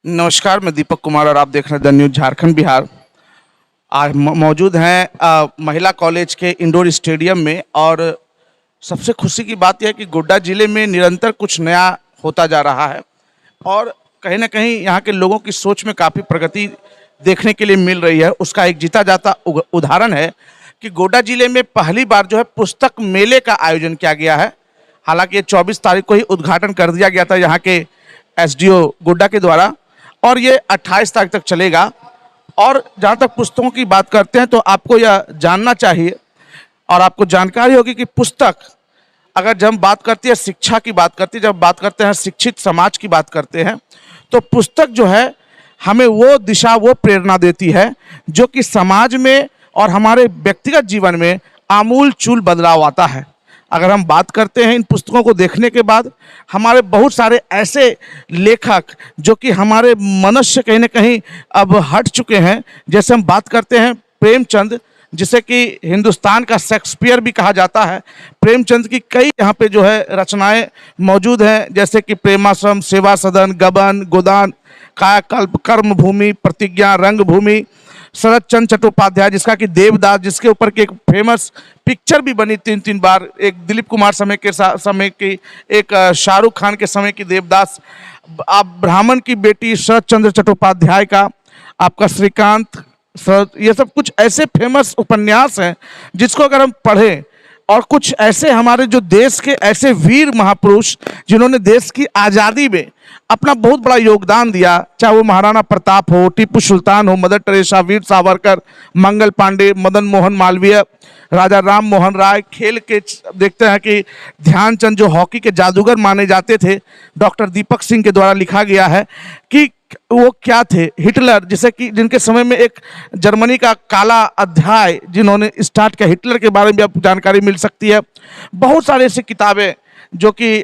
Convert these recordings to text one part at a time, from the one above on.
नमस्कार, मैं दीपक कुमार और आप देख रहे हैं द न्यूज़ झारखंड बिहार। आज मौजूद हैं महिला कॉलेज के इंडोर स्टेडियम में। और सबसे खुशी की बात यह है कि गोड्डा जिले में निरंतर कुछ नया होता जा रहा है और कहीं ना कहीं यहाँ के लोगों की सोच में काफ़ी प्रगति देखने के लिए मिल रही है। उसका एक जीता जाता उदाहरण है कि गोड्डा जिले में पहली बार जो है पुस्तक मेले का आयोजन किया गया है। हालांकि ये 24 तारीख को ही उद्घाटन कर दिया गया था यहाँ के एसडीओ गोड्डा के द्वारा और ये 28 तारीख तक चलेगा। और जहाँ तक पुस्तकों की बात करते हैं तो आपको यह जानना चाहिए और आपको जानकारी होगी कि पुस्तक, अगर जब हम बात करती है शिक्षा की बात करती है, जब बात करते हैं शिक्षित समाज की बात करते हैं, तो पुस्तक जो है हमें वो दिशा, वो प्रेरणा देती है जो कि समाज में और हमारे व्यक्तिगत जीवन में आमूल चूल बदलाव आता है। अगर हम बात करते हैं इन पुस्तकों को देखने के बाद, हमारे बहुत सारे ऐसे लेखक जो कि हमारे मनुष्य से कहीं ना कहीं अब हट चुके हैं। जैसे हम बात करते हैं प्रेमचंद, जिसे कि हिंदुस्तान का शेक्सपियर भी कहा जाता है। प्रेमचंद की कई यहाँ पे जो है रचनाएं मौजूद हैं, जैसे कि प्रेमाश्रम, सेवा सदन, गबन, गोदान, कायाकल्प, कर्म भूमि, प्रतिज्ञा, रंग भूमि, शरद चंद्र चट्टोपाध्याय जिसका कि देवदास, जिसके ऊपर की एक फेमस पिक्चर भी बनी 3 बार, एक दिलीप कुमार समय के समय की, एक शाहरुख खान के समय की देवदास। आप ब्राह्मण की बेटी शरद चंद्र चट्टोपाध्याय का आपका श्रीकांत, ये सब कुछ ऐसे फेमस उपन्यास हैं जिसको अगर हम पढ़ें, और कुछ ऐसे हमारे जो देश के ऐसे वीर महापुरुष जिन्होंने देश की आज़ादी में अपना बहुत बड़ा योगदान दिया, चाहे वो महाराणा प्रताप हो, टीपू सुल्तान हो, मदर टेरेसा, वीर सावरकर, मंगल पांडे, मदन मोहन मालवीय, राजा राम मोहन राय। खेल के देखते हैं कि ध्यानचंद जो हॉकी के जादूगर माने जाते थे, डॉक्टर दीपक सिंह के द्वारा लिखा गया है कि वो क्या थे। हिटलर, जिसे कि जिनके समय में एक जर्मनी का काला अध्याय जिन्होंने स्टार्ट किया, हिटलर के बारे में आपको जानकारी मिल सकती है। बहुत सारे ऐसी किताबें जो कि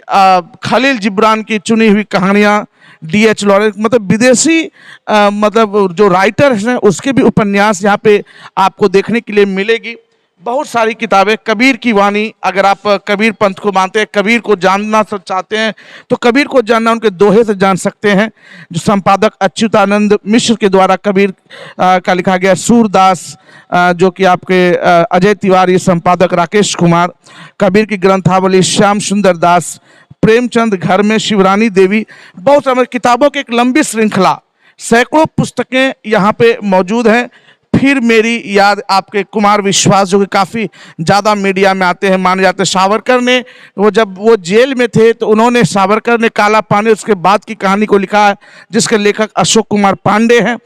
खलील जिब्रान की चुनी हुई कहानियाँ, डीएच लॉरेंस, मतलब विदेशी मतलब जो राइटर्स हैं उसके भी उपन्यास यहाँ पे आपको देखने के लिए मिलेगी। बहुत सारी किताबें, कबीर की वाणी, अगर आप कबीर पंथ को मानते हैं, कबीर को जानना चाहते हैं तो कबीर को जानना उनके दोहे से जान सकते हैं, जो संपादक अच्युतानंद मिश्र के द्वारा कबीर का लिखा गया। सूरदास, जो कि आपके अजय तिवारी, संपादक राकेश कुमार। कबीर की ग्रंथावली श्याम सुंदर दास, प्रेमचंद, घर में शिवरानी देवी। बहुत सारी किताबों की एक लंबी श्रृंखला, सैकड़ों पुस्तकें यहाँ पे मौजूद हैं। फिर मेरी याद, आपके कुमार विश्वास जो कि काफ़ी ज़्यादा मीडिया में आते हैं, माने जाते हैं। सावरकर ने, वो जब वो जेल में थे तो उन्होंने, सावरकर ने काला पानी उसके बाद की कहानी को लिखा है, जिसके लेखक अशोक कुमार पांडे हैं।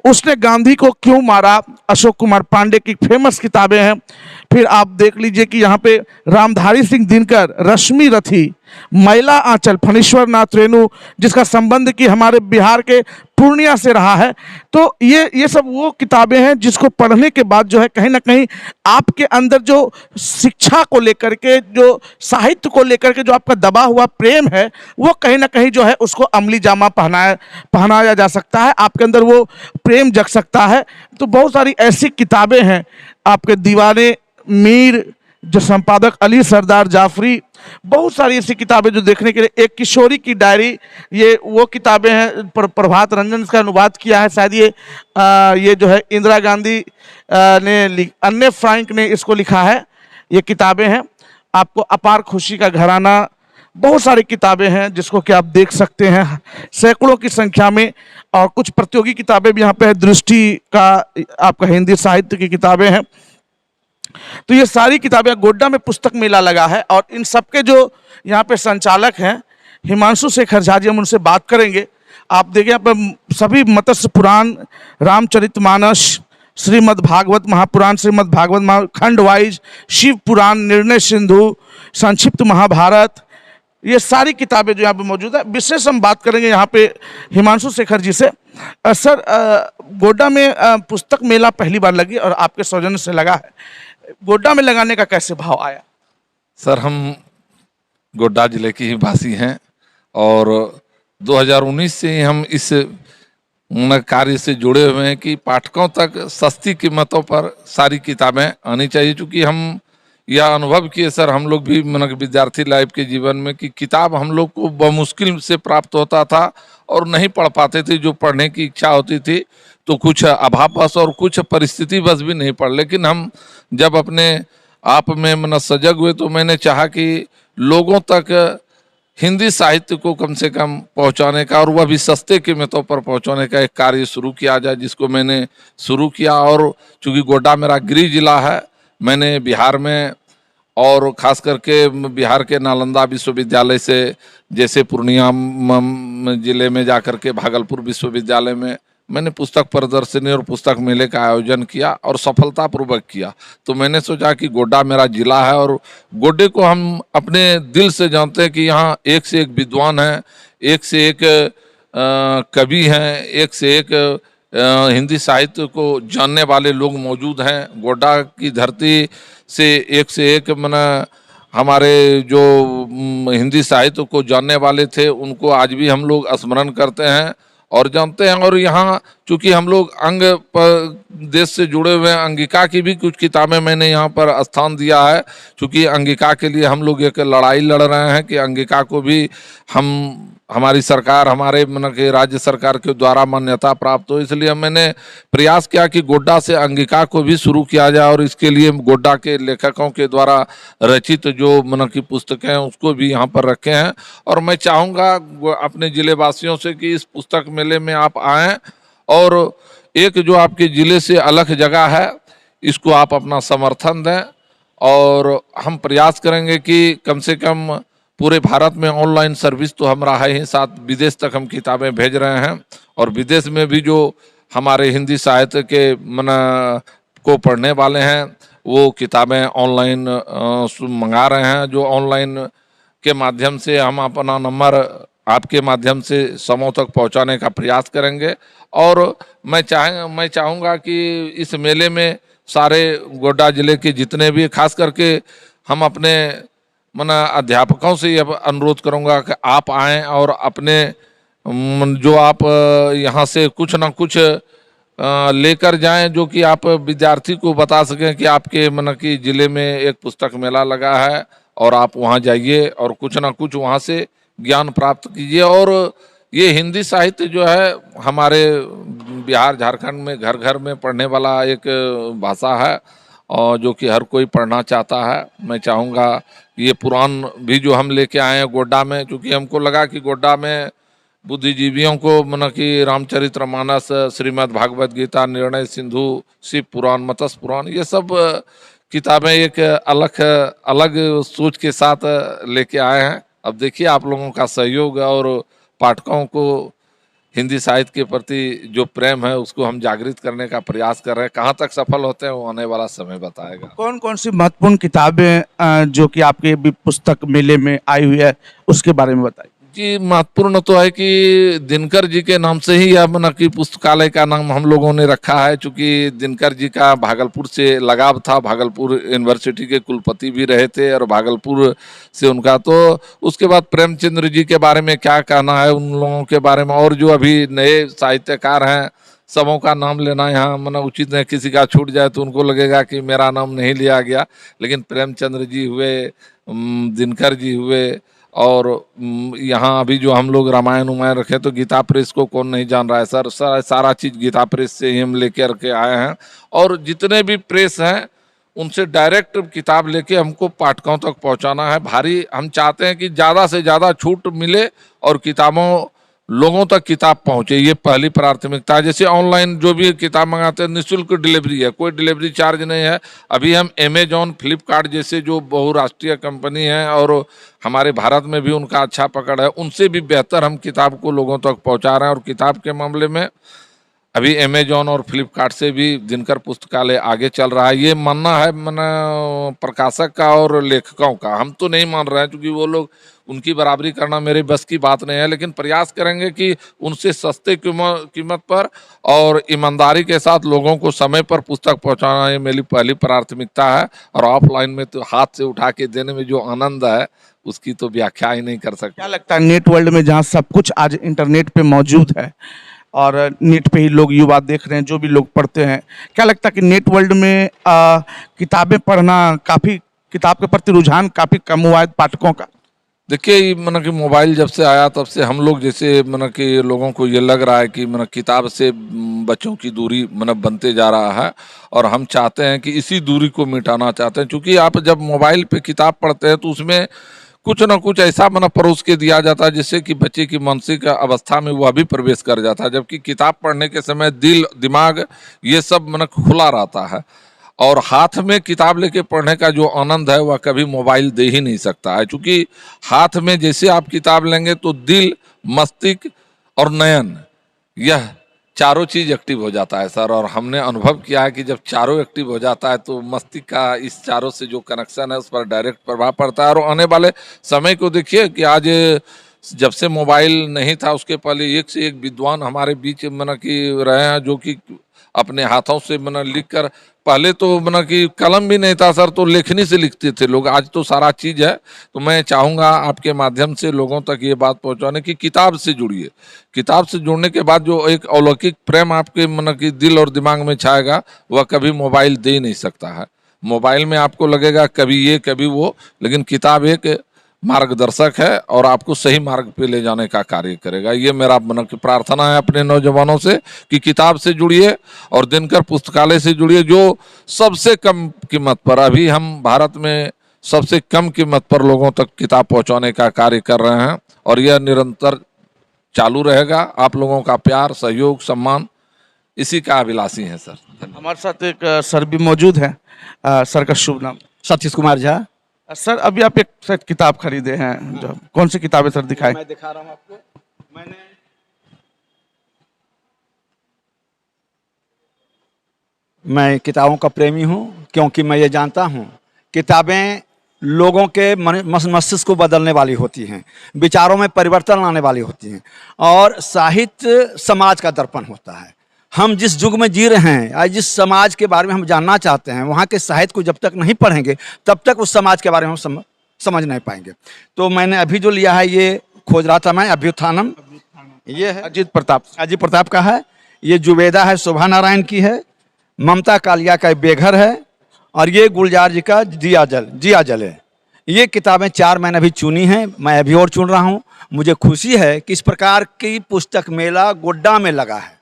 उसने गांधी को क्यों मारा, अशोक कुमार पांडे की फेमस किताबें हैं। फिर आप देख लीजिए कि यहाँ पे रामधारी सिंह दिनकर, रश्मि रथी, मैला आंचल, फणीश्वर नाथ रेणु, जिसका संबंध कि हमारे बिहार के पूर्णिया से रहा है। तो ये सब वो किताबें हैं जिसको पढ़ने के बाद जो है कहीं ना कहीं आपके अंदर जो शिक्षा को लेकर के, जो साहित्य को लेकर के जो आपका दबा हुआ प्रेम है, वो कहीं ना कहीं जो है उसको अमली जामा पहनाया जा सकता है, आपके अंदर वो प्रेम जग सकता है। तो बहुत सारी ऐसी किताबें हैं, आपके दीवाने मीर, जो संपादक अली सरदार जाफरी। बहुत सारी ऐसी किताबें जो देखने के लिए, एक किशोरी की डायरी, ये वो किताबें हैं। प्रभात रंजन इसका अनुवाद किया है, शायद ये जो है इंदिरा गांधी ने, अन्य फ्रैंक ने इसको लिखा है। ये किताबें हैं। आपको अपार खुशी का घराना, बहुत सारी किताबें हैं जिसको कि आप देख सकते हैं सैकड़ों की संख्या में। और कुछ प्रतियोगी किताबें भी यहाँ पे है, दृष्टि का आपका हिंदी साहित्य की किताबें हैं। तो ये सारी किताबें, गोड्डा में पुस्तक मेला लगा है और इन सबके जो यहाँ पे संचालक हैं हिमांशु शेखर झा जी, हम उनसे बात करेंगे। आप देखें यहाँ पे सभी मत्स्य पुराण, रामचरितमानस, श्रीमद् भागवत महापुराण, श्रीमद् भागवत खंड वाइज, शिव पुराण, निर्णय सिंधु, संक्षिप्त महाभारत, ये सारी किताबें जो यहाँ पे मौजूद है। विशेष हम बात करेंगे यहाँ पे हिमांशु शेखर जी से। सर, गोड्डा में पुस्तक मेला पहली बार लगी और आपके सौजन्य से लगा है, गोड्डा में लगाने का कैसे भाव आया? सर, हम गोड्डा जिले के ही वासी हैं और 2019 से ही हम इस कार्य से जुड़े हुए हैं कि पाठकों तक सस्ती कीमतों पर सारी किताबें आनी चाहिए। चूँकि हम यह अनुभव किए सर हम लोग भी मतलब विद्यार्थी लाइफ के जीवन में कि किताब हम लोग को बमुश्किल से प्राप्त होता था और नहीं पढ़ पाते थे। जो पढ़ने की इच्छा होती थी तो कुछ अभाववश और कुछ परिस्थिति बस भी नहीं पढ़, लेकिन हम जब अपने आप में मन सजग हुए तो मैंने चाहा कि लोगों तक हिंदी साहित्य को कम से कम पहुंचाने का और वह भी सस्ते कीमतों पर पहुंचाने का एक कार्य शुरू किया जाए, जिसको मैंने शुरू किया। और चूंकि गोड्डा मेरा गृह जिला है, मैंने बिहार में और खास करके बिहार के नालंदा विश्वविद्यालय से, जैसे पूर्णिया जिले में जाकर के भागलपुर विश्वविद्यालय में मैंने पुस्तक प्रदर्शनी और पुस्तक मेले का आयोजन किया और सफलतापूर्वक किया। तो मैंने सोचा कि गोड्डा मेरा जिला है और गोड्डे को हम अपने दिल से जानते हैं कि यहाँ एक से एक विद्वान हैं, एक से एक कवि हैं, एक से एक हिंदी साहित्य को जानने वाले लोग मौजूद हैं। गोड्डा की धरती से एक मना हमारे जो हिंदी साहित्य को जानने वाले थे उनको आज भी हम लोग स्मरण करते हैं और जानते हैं। और यहाँ चूंकि हम लोग अंग देश से जुड़े हुए हैं, अंगिका की भी कुछ किताबें मैंने यहाँ पर स्थान दिया है, चूंकि अंगिका के लिए हम लोग एक लड़ाई लड़ रहे हैं कि अंगिका को भी हमारी सरकार, हमारे मतलब कि राज्य सरकार के द्वारा मान्यता प्राप्त हो। इसलिए मैंने प्रयास किया कि गोड्डा से अंगिका को भी शुरू किया जाए और इसके लिए गोड्डा के लेखकों के द्वारा रचित जो मतलब की पुस्तकें हैं उसको भी यहाँ पर रखे हैं। और मैं चाहूँगा अपने जिले वासियों से कि इस पुस्तक मेले में आप आएँ और एक जो आपके जिले से अलग जगह है इसको आप अपना समर्थन दें। और हम प्रयास करेंगे कि कम से कम पूरे भारत में ऑनलाइन सर्विस तो हम रहा ही, साथ विदेश तक हम किताबें भेज रहे हैं और विदेश में भी जो हमारे हिंदी साहित्य के को पढ़ने वाले हैं वो किताबें ऑनलाइन मंगा रहे हैं। जो ऑनलाइन के माध्यम से हम अपना नंबर आपके माध्यम से समूह तक पहुंचाने का प्रयास करेंगे। और मैं चाहूँगा कि इस मेले में सारे गोड्डा जिले के जितने भी, खास करके हम अपने अध्यापकों से यह अनुरोध करूंगा कि आप आएं और अपने जो आप यहाँ से कुछ ना कुछ लेकर जाएं जो कि आप विद्यार्थी को बता सकें कि आपके कि जिले में एक पुस्तक मेला लगा है और आप वहाँ जाइए और कुछ ना कुछ वहाँ से ज्ञान प्राप्त कीजिए। और ये हिंदी साहित्य जो है हमारे बिहार झारखंड में घर घर में पढ़ने वाला एक भाषा है और जो कि हर कोई पढ़ना चाहता है। मैं चाहूँगा ये पुराण भी जो हम लेके आए हैं गोड्डा में, क्योंकि हमको लगा कि गोड्डा में बुद्धिजीवियों को कि रामचरितमानस, श्रीमद् भागवत गीता, निर्णय सिंधु, शिव पुराण, मत्स्य पुराण, ये सब किताबें एक अलग सोच के साथ लेके आए हैं। अब देखिए आप लोगों का सहयोग और पाठकों को हिंदी साहित्य के प्रति जो प्रेम है उसको हम जागृत करने का प्रयास कर रहे हैं। कहाँ तक सफल होते हैं वो आने वाला समय बताएगा। कौन कौन सी महत्वपूर्ण किताबें जो कि आपके भी पुस्तक मेले में आई हुई है उसके बारे में बताइए। जी, महत्वपूर्ण तो है कि दिनकर जी के नाम से ही अब कि पुस्तकालय का नाम हम लोगों ने रखा है, क्योंकि दिनकर जी का भागलपुर से लगाव था, भागलपुर यूनिवर्सिटी के कुलपति भी रहे थे और भागलपुर से उनका। तो उसके बाद प्रेमचंद्र जी के बारे में क्या कहना है उन लोगों के बारे में, और जो अभी नए साहित्यकार हैं सबों का नाम लेना यहाँ उचित नहीं, किसी का छूट जाए तो उनको लगेगा कि मेरा नाम नहीं लिया गया। लेकिन प्रेमचंद्र जी हुए, दिनकर जी हुए, और यहाँ अभी जो हम लोग रामायण रखे तो गीता प्रेस को कौन नहीं जान रहा है सर। सारा चीज़ गीता प्रेस से ही हम लेकर के आए हैं। और जितने भी प्रेस हैं उनसे डायरेक्ट किताब लेके हमको पाठकों तक पहुंचाना है। भारी हम चाहते हैं कि ज़्यादा से ज़्यादा छूट मिले और किताबों लोगों तक किताब पहुंचे, ये पहली प्राथमिकता है। जैसे ऑनलाइन जो भी किताब मंगाते हैं निःशुल्क डिलीवरी है, कोई डिलीवरी चार्ज नहीं है। अभी हम अमेजॉन, फ्लिपकार्ट जैसे जो बहुराष्ट्रीय कंपनी हैं और हमारे भारत में भी उनका अच्छा पकड़ है, उनसे भी बेहतर हम किताब को लोगों तक पहुंचा रहे हैं। और किताब के मामले में अभी अमेजॉन और फ्लिपकार्ट से भी दिनकर पुस्तकालय आगे चल रहा है। ये मानना है प्रकाशक का और लेखकों का, हम तो नहीं मान रहे हैं क्योंकि वो लोग, उनकी बराबरी करना मेरे बस की बात नहीं है। लेकिन प्रयास करेंगे कि उनसे सस्ते कीमत पर और ईमानदारी के साथ लोगों को समय पर पुस्तक पहुंचाना, ये मेरी पहली प्राथमिकता है। और ऑफलाइन में तो हाथ से उठा के देने में जो आनंद है उसकी तो व्याख्या ही नहीं कर सकते। क्या लगता है नेट वर्ल्ड में जहाँ सब कुछ आज इंटरनेट पे मौजूद है और नेट पे ही लोग युवा देख रहे हैं, जो भी लोग पढ़ते हैं, क्या लगता है कि नेट वर्ल्ड में किताबें पढ़ना काफ़ी किताब के प्रति रुझान काफी कम हुआ है पाठकों का? देखिए ये मतलब कि मोबाइल जब से आया तब से हम लोग जैसे मतलब कि लोगों को ये लग रहा है कि मतलब किताब से बच्चों की दूरी मतलब बनते जा रहा है, और हम चाहते हैं कि इसी दूरी को मिटाना चाहते हैं। क्योंकि आप जब मोबाइल पे किताब पढ़ते हैं तो उसमें कुछ ना कुछ ऐसा मतलब परोस के दिया जाता है जिससे कि बच्चे की मानसिक अवस्था में वह भी प्रवेश कर जाता है, जबकि किताब पढ़ने के समय दिल दिमाग ये सब मतलब खुला रहता है। और हाथ में किताब लेके पढ़ने का जो आनंद है वह कभी मोबाइल दे ही नहीं सकता है। क्योंकि हाथ में जैसे आप किताब लेंगे तो दिल, मस्तिष्क और नयन, यह चारों चीज एक्टिव हो जाता है सर। और हमने अनुभव किया है कि जब चारों एक्टिव हो जाता है तो मस्तिष्क का इस चारों से जो कनेक्शन है उस पर डायरेक्ट प्रभाव पड़ता है। और आने वाले समय को देखिए कि आज जब से मोबाइल नहीं था उसके पहले एक से एक विद्वान हमारे बीच मतलब कि रहे हैं, जो कि अपने हाथों से मतलब लिख कर, पहले तो मतलब कि कलम भी नहीं था सर, तो लेखनी से लिखते थे लोग। आज तो सारा चीज है। तो मैं चाहूंगा आपके माध्यम से लोगों तक ये बात पहुंचाने की किताब से जुड़िए। किताब से जुड़ने के बाद जो एक अलौकिक प्रेम आपके मतलब कि दिल और दिमाग में छाएगा वह कभी मोबाइल दे ही नहीं सकता है। मोबाइल में आपको लगेगा कभी ये कभी वो, लेकिन किताब एक मार्गदर्शक है और आपको सही मार्ग पे ले जाने का कार्य करेगा। ये मेरा मन की प्रार्थना है अपने नौजवानों से कि किताब से जुड़िए और दिनकर पुस्तकालय से जुड़िए, जो सबसे कम कीमत पर, अभी हम भारत में सबसे कम कीमत पर लोगों तक किताब पहुंचाने का कार्य कर रहे हैं, और यह निरंतर चालू रहेगा। आप लोगों का प्यार, सहयोग, सम्मान इसी का अभिलाषी है सर। हमारे साथ एक सर भी मौजूद हैं। सर का शुभ नाम? सतीश कुमार झा। सर अभी आप एक शायद किताब खरीदे हैं, जो कौन सी किताब है सर, दिखाएं। मैं दिखा रहा हूँ आपको। मैं किताबों का प्रेमी हूँ, क्योंकि मैं ये जानता हूँ किताबें लोगों के मस्तिष्क को बदलने वाली होती हैं, विचारों में परिवर्तन लाने वाली होती हैं, और साहित्य समाज का दर्पण होता है। हम जिस युग में जी रहे हैं, आज जिस समाज के बारे में हम जानना चाहते हैं, वहाँ के साहित्य को जब तक नहीं पढ़ेंगे तब तक उस समाज के बारे में हम समझ नहीं पाएंगे। तो मैंने अभी जो लिया है, ये खोज रहा था मैं, अभ्युत्थानम। ये है अजीत प्रताप का है। ये जुबेदा है, शोभा नारायण की है। ममता कालिया का बेघर है, और ये गुलजार जी का जिया जल है। ये किताबें 4 मैंने अभी चुनी हैं, मैं अभी और चुन रहा हूँ। मुझे खुशी है कि इस प्रकार की पुस्तक मेला गोड्डा में लगा है।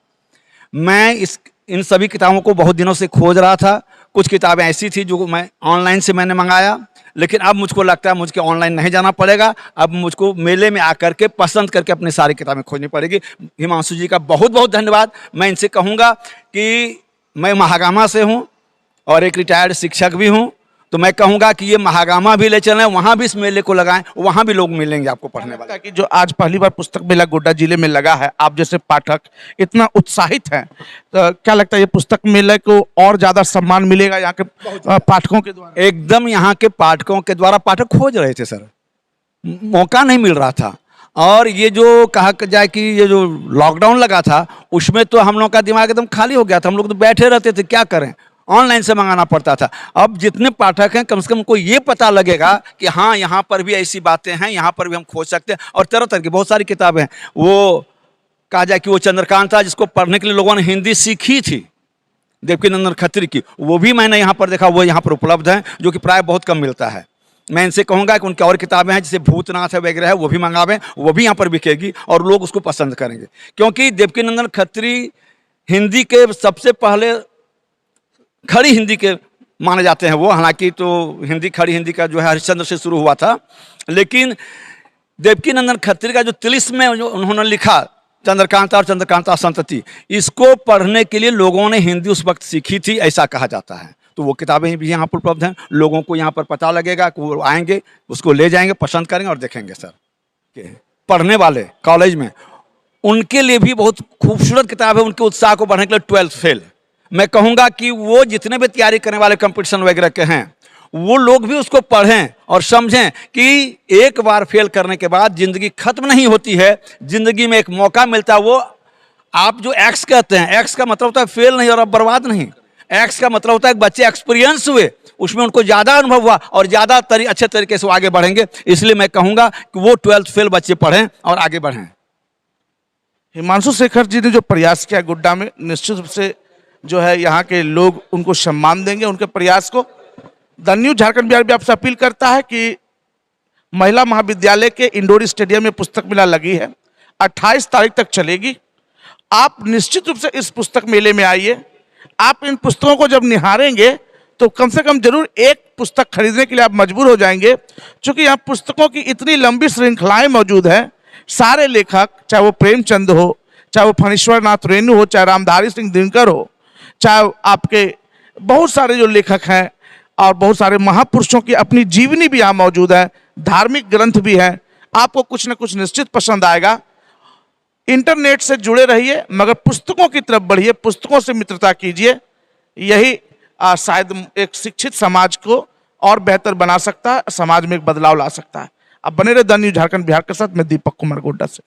मैं इन सभी किताबों को बहुत दिनों से खोज रहा था। कुछ किताबें ऐसी थी जो मैं ऑनलाइन से मैंने मंगाया, लेकिन अब मुझको लगता है मुझको ऑनलाइन नहीं जाना पड़ेगा। अब मुझको मेले में आकर के पसंद करके अपनी सारी किताबें खोजनी पड़ेगी। हिमांशु जी का बहुत बहुत धन्यवाद। मैं इनसे कहूँगा कि मैं महागामा से हूँ और एक रिटायर्ड शिक्षक भी हूँ, तो मैं कहूँगा कि ये महागामा भी ले चलें, वहाँ भी इस मेले को लगाएं, वहाँ भी लोग मिलेंगे आपको पढ़ने वाले। कि जो आज पहली बार पुस्तक मेला गोड्डा जिले में लगा है, आप जैसे पाठक इतना उत्साहित हैं, तो क्या लगता है ये पुस्तक मेले को और ज्यादा सम्मान मिलेगा यहाँ के पाठकों के द्वारा? एकदम, यहाँ के पाठकों के द्वारा पाठक खोज रहे थे सर, मौका नहीं मिल रहा था। और ये जो कहा जाए कि ये जो लॉकडाउन लगा था, उसमें तो हम लोग का दिमाग एकदम खाली हो गया था। हम लोग तो बैठे रहते थे, क्या करें, ऑनलाइन से मंगाना पड़ता था। अब जितने पाठक हैं, कम से कम उनको ये पता लगेगा कि हाँ, यहाँ पर भी ऐसी बातें हैं, यहाँ पर भी हम खोज सकते हैं। और तरह तरह की बहुत सारी किताबें हैं। वो कहा जाए कि वो चंद्रकांत था, जिसको पढ़ने के लिए लोगों ने हिंदी सीखी थी, देवकीनंदन खत्री की, वो भी मैंने यहाँ पर देखा, वो यहाँ पर उपलब्ध है, जो कि प्राय बहुत कम मिलता है। मैं इनसे कहूँगा कि उनकी और किताबें हैं, जैसे भूतनाथ है वगैरह है, वो भी मंगावें, वो भी यहाँ पर बिकेगी और लोग उसको पसंद करेंगे। क्योंकि देवकीनंदन खत्री हिंदी के सबसे पहले खड़ी हिंदी के माने जाते हैं वो। हालांकि तो खड़ी हिंदी का जो है हरिश्चंद्र से शुरू हुआ था, लेकिन देवकीनंदन खत्री का जो तिलिस्म में जो उन्होंने लिखा, चंद्रकांता और चंद्रकांता संतति, इसको पढ़ने के लिए लोगों ने हिंदी उस वक्त सीखी थी, ऐसा कहा जाता है। तो वो किताबें भी यहाँ पर उपलब्ध हैं। लोगों को यहाँ पर पता लगेगा कि वो आएंगे, उसको ले जाएंगे, पसंद करेंगे और देखेंगे सर। पढ़ने वाले कॉलेज में, उनके लिए भी बहुत खूबसूरत किताब है, उनके उत्साह को बढ़ाने के लिए 12th फेल। मैं कहूँगा कि वो जितने भी तैयारी करने वाले कंपटीशन वगैरह के हैं, वो लोग भी उसको पढ़ें और समझें कि एक बार फेल करने के बाद ज़िंदगी खत्म नहीं होती है, ज़िंदगी में एक मौका मिलता है। वो आप जो एक्स कहते हैं, एक्स का मतलब होता है फेल नहीं और अब बर्बाद नहीं। एक्स का मतलब होता है कि बच्चे एक्सपीरियंस हुए, उसमें उनको ज़्यादा अनुभव हुआ और ज़्यादा अच्छे तरीके से वो आगे बढ़ेंगे। इसलिए मैं कहूँगा कि वो 12th फेल बच्चे पढ़ें और आगे बढ़ें। हिमांशु शेखर जी ने जो प्रयास किया गोड्डा में, निश्चित रूप से जो है यहाँ के लोग उनको सम्मान देंगे, उनके प्रयास को। द न्यू झारखंड बिहार भी आपसे अपील करता है कि महिला महाविद्यालय के इंडोर स्टेडियम में पुस्तक मेला लगी है, 28 तारीख तक चलेगी। आप निश्चित रूप से इस पुस्तक मेले में आइए। आप इन पुस्तकों को जब निहारेंगे तो कम से कम जरूर एक पुस्तक खरीदने के लिए आप मजबूर हो जाएंगे, क्योंकि यहाँ पुस्तकों की इतनी लंबी श्रृंखलाएं मौजूद हैं। सारे लेखक, चाहे वो प्रेमचंद हो, चाहे वो फणीश्वर नाथ रेणु हो, चाहे रामधारी सिंह दिनकर हो, चाहे आपके बहुत सारे जो लेखक हैं और बहुत सारे महापुरुषों की अपनी जीवनी भी यहाँ मौजूद है, धार्मिक ग्रंथ भी हैं। आपको कुछ ना कुछ निश्चित पसंद आएगा। इंटरनेट से जुड़े रहिए मगर पुस्तकों की तरफ बढ़िए, पुस्तकों से मित्रता कीजिए। यही शायद एक शिक्षित समाज को और बेहतर बना सकता है, समाज में एक बदलाव ला सकता है। अब बने रहे द न्यू झारखंड बिहार के साथ। मैं दीपक कुमार गोड्डा से।